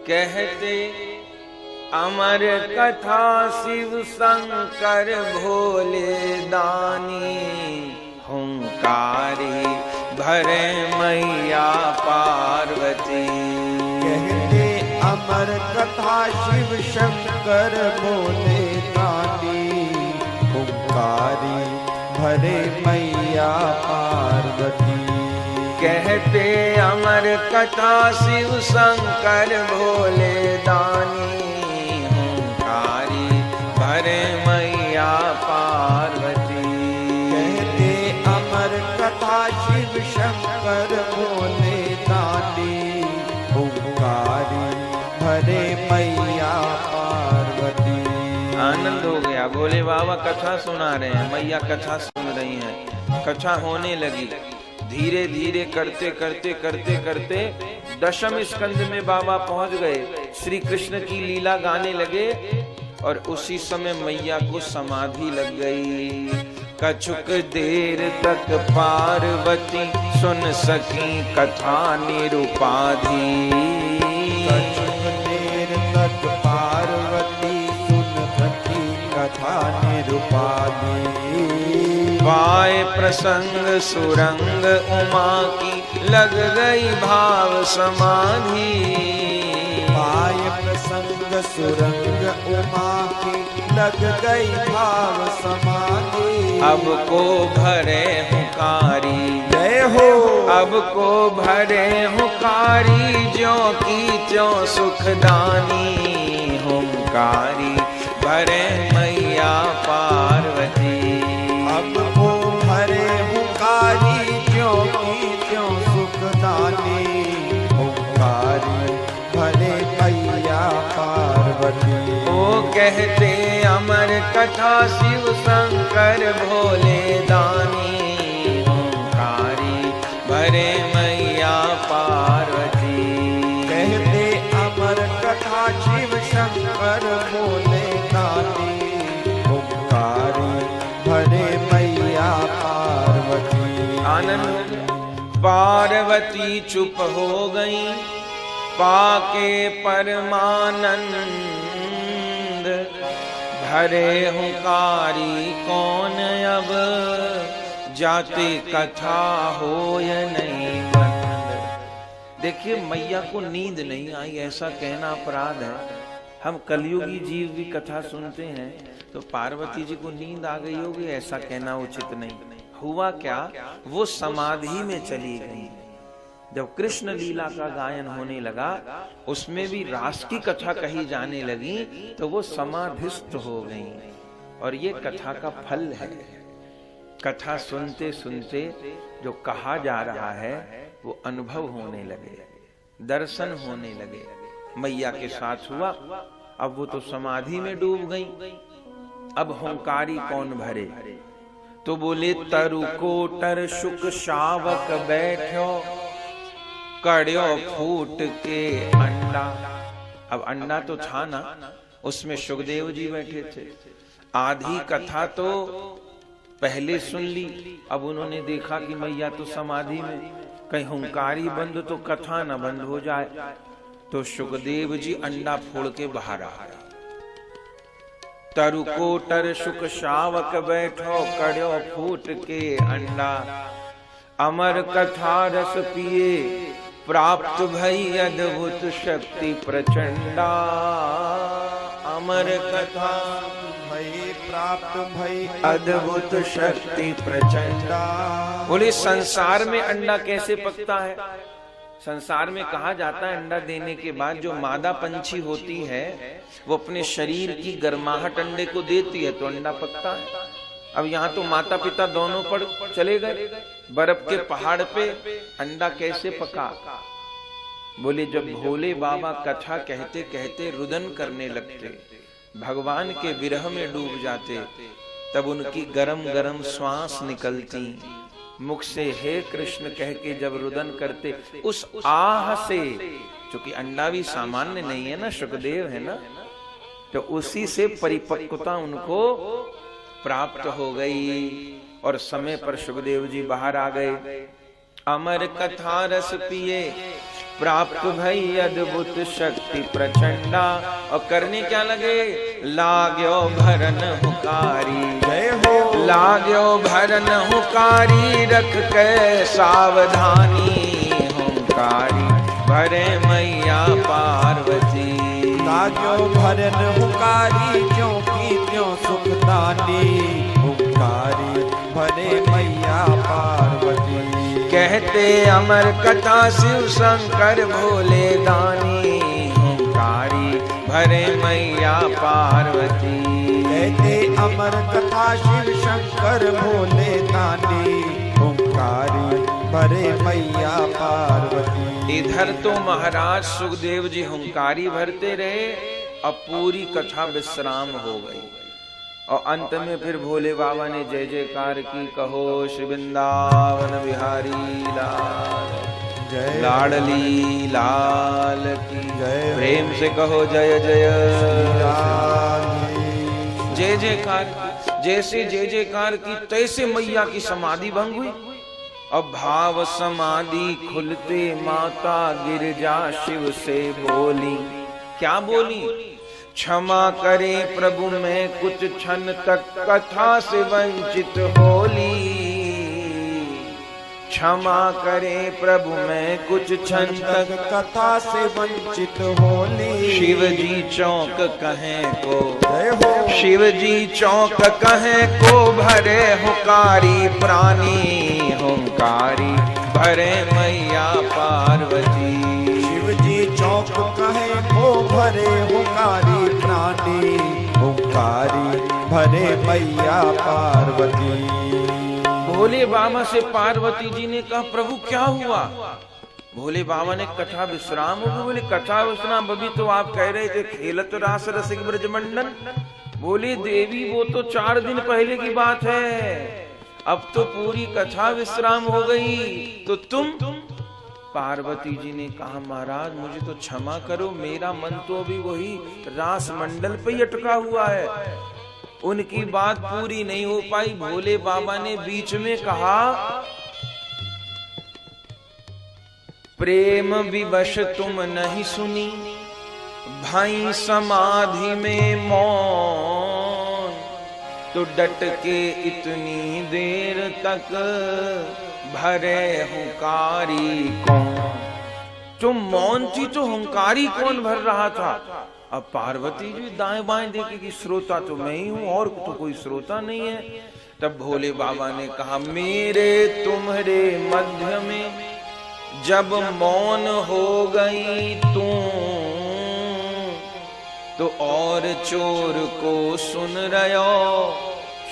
कहते अमर कथा शिव शंकर भोले दानी, हुंकारी भरे मैया पार्वती। कहते अमर कथा शिव शंकर भोले दानी, हुंकारी भरे मैया पार्वती। कहते अमर कथा शिव शंकर भोले दानी, हुंकारी भरे मैया पार्वती। कहते अमर कथा शिव शंकर भोले दानी, हुंकारी भरे मैया पार्वती। आनंद हो गया, भोले बाबा कथा सुना रहे हैं, मैया कथा सुन रही हैं। कथा होने लगी, धीरे धीरे करते करते करते करते दशम स्कंद में बाबा पहुंच गए। श्री कृष्ण की लीला गाने लगे और उसी समय मैया को समाधि लग गई। कछुक देर तक पार्वती सुन सकी कथा निरुपाधि। कछुक देर तक पार्वती सुन सकी कथा निरुपाधि। पाए प्रसंग सुरंग उमा की लग गई भाव समाधि। पाए प्रसंग सुरंग उमा की लग गई भाव समाधि। अब को भरे हुकारी, जय हो। अब को भरे हुकारी, ज्यों की त्यों सुखदानी, हुंकारी भरे मैया पार्वती। अब को भरे हुकारी, ज्यों की त्यों सुखदानी, हुंकारी भरे मैया पार्वती। वो कहते अमर कथा शिव शंकर भोले दानी, हुंकारी भरे मैया पार्वती। कहते अमर कथा शिव शंकर भोले दानी, हुंकारी भरे मैया पार्वती। आनंद। पार्वती चुप हो गई पाके परमानंद, भरे हुंकारी कौन अब, जाते कथा हो या नहीं बंद। देखिए मैया को नींद नहीं आई ऐसा कहना अपराध है। हम कलयुगी जीव भी कथा सुनते हैं तो पार्वती जी को नींद आ गई होगी ऐसा कहना उचित नहीं। हुआ क्या, वो समाधि में चली गई। जब कृष्ण लीला का गायन होने लगा, उसमें भी रास की कथा कही जाने लगी, तो वो समाधिस्थ हो गई। और ये कथा का फल है। कथा सुनते सुनते जो कहा जा रहा है वो अनुभव होने लगे, दर्शन होने लगे। मैया के साथ हुआ, अब वो तो समाधि में डूब गई। अब हुंकारी कौन भरे, तो बोले तरु कोटर शुक शावक बैठो, कड़ियो फूट के अंडा। अब अंडा तो था ना, उसमें सुखदेव जी बैठे थे। आधी कथा तो पहले सुन ली, अब उन्होंने देखा कि मैया तो समाधि में, कहीं हुंकारी बंद तो कथा न बंद हो जाए। तो सुखदेव जी अंडा फोड़ के बाहर आ गए। तरु कोटर शुक शावक बैठो, कड़ियो फूट के अंडा। अमर कथा रस पिए, प्राप्त भई अद्भुत शक्ति प्रचंडा। अमर कथा भई प्राप्त भई अद्भुत शक्ति प्रचंडा। बोले संसार में अंडा कैसे पकता है? संसार में कहा जाता है अंडा देने के बाद जो मादा पंछी होती है वो अपने शरीर की गर्माहट अंडे को देती है तो अंडा पकता है। अब यहाँ तो माता पिता दोनों पर चले गए, बर्फ के पहाड़ पे अंडा कैसे पका? बोले जब भोले बाबा कथा कहते कहते रुदन करने लगते, भगवान के विरह में डूब जाते, तब उनकी गरम गरम श्वास निकलती मुख से, हे कृष्ण कह के जब रुदन करते, उस आह से, क्योंकि अंडा भी सामान्य नहीं है ना, सुखदेव है ना, तो उसी से परिपक्वता उनको प्राप्त हो गई और समय पर सुखदेव जी बाहर आ गए। अमर कथा रस पिए प्राप्त भई अद्भुत शक्ति प्रचंडा। और करने क्या लगे, लाग्यो भरन हुकारी, जय हो लाग्यो भरन हुकारी, रख के सावधानी हुंकारी, भरे मैया पार्वती। लाग्यो भरन हुकारी, क्यों की त्यों सुखदानी, हुंकारी भरे मैया पार्वती। कहते अमर कथा शिव शंकर भोले दानी, हुंकारी भरे मैया पार्वती। कहते अमर कथा शिव शंकर भोले दानी, हुंकारी भरे मैया पार्वती। इधर तो महाराज सुखदेव जी हुंकारी भरते रहे, अब पूरी कथा विश्राम हो गई। और अंत में फिर भोले बाबा ने जय जयकार की, कहो श्री वृंदावन बिहारी लाल, जय लाडली लाल की जय। प्रेम से कहो जय जय राधे। जय जयकार। जैसे जय जयकार की तैसे मैया की समाधि भंग हुई। अब भाव समाधि खुलते माता गिरजा शिव से बोली, क्या बोली, क्षमा करे प्रभु मैं कुछ क्षण तक कथा से वंचित होली। क्षमा करे प्रभु मैं कुछ क्षण तक कथा से वंचित होली। शिव जी चौक कहें को, जय हो शिव जी चौक कहें को, भरे हुकारी प्राणी हुंकारी, भरे मैया पार्वती। शिव जी चौक कहे को, भरे हुकारी प्राणी, हुंकारी भरे मैया पार्वती। भोले बाबा से पार्वती जी ने कहा, प्रभु क्या हुआ? भोले बाबा ने कथा विश्राम हो गई। बोले कथा विश्राम, अभी तो आप कह रहे थे खेलत रास रसिक ब्रजमंडन। बोले देवी वो तो 4 दिन पहले की बात है, अब तो पूरी कथा विश्राम हो गई, तो तुम? पार्वती जी ने कहा, महाराज मुझे तो क्षमा करो, मेरा मन तो अभी वही रास मंडल पे ही अटका हुआ है, उनकी बात पूरी नहीं हो पाई। भोले बाबा ने बीच में कहा, प्रेम विवश तुम नहीं सुनी, भाई समाधि में मौन, तो डट के इतनी देर तक भरे हुंकारी कौन? तुम मौन थी तो हुंकारी कौन भर रहा था? अब पार्वती जी दाएं बाएं देखे कि श्रोता तो मैं ही हूं, और तो कोई श्रोता नहीं है। तब भोले बाबा ने कहा, मेरे तुम्हारे मध्य में जब मौन हो गई तू, तो और चोर को सुन रहो।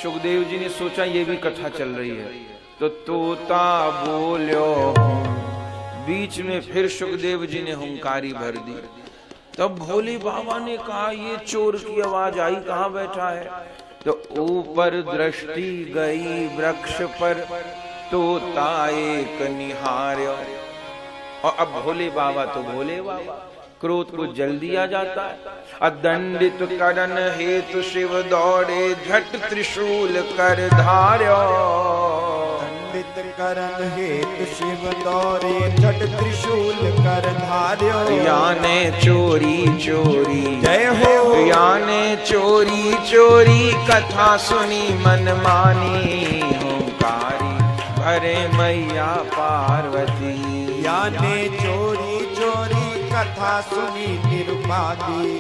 सुखदेव जी ने सोचा ये भी कथा चल रही है, तो तोता बोलो। बीच में फिर सुखदेव जी ने हुंकारी भर दी। तब भोले बाबा ने कहा, ये चोर की आवाज आई, कहाँ बैठा है? तो ऊपर दृष्टि गई वृक्ष पर, तोता एक निहार्यो। और अब भोले बाबा तो भोले बाबा, क्रोध को जल्दी आ जाता है। अदंडित करन हेतु शिव दौड़े, झट त्रिशूल कर धार्यो। दंडित करन हेतु शिव दौड़े, झट त्रिशूल कर धार्यो। याने चोरी चोरी, जय हो याने चोरी चोरी, कथा सुनी मन मानी, हुंकारी भरे मैया पार्वती। याने चोरी चोरी, कथा सुनी निरुपादी,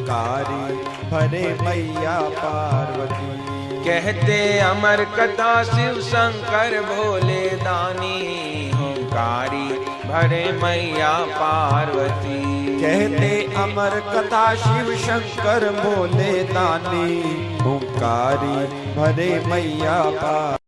कारी भरे मैया पार्वती। कहते अमर कथा शिव शंकर भोले दानी, हुंकारी भरे मैया पार्वती। कहते अमर कथा शिव शंकर भोले दानी, हुंकारी भरे मैया पार्वती।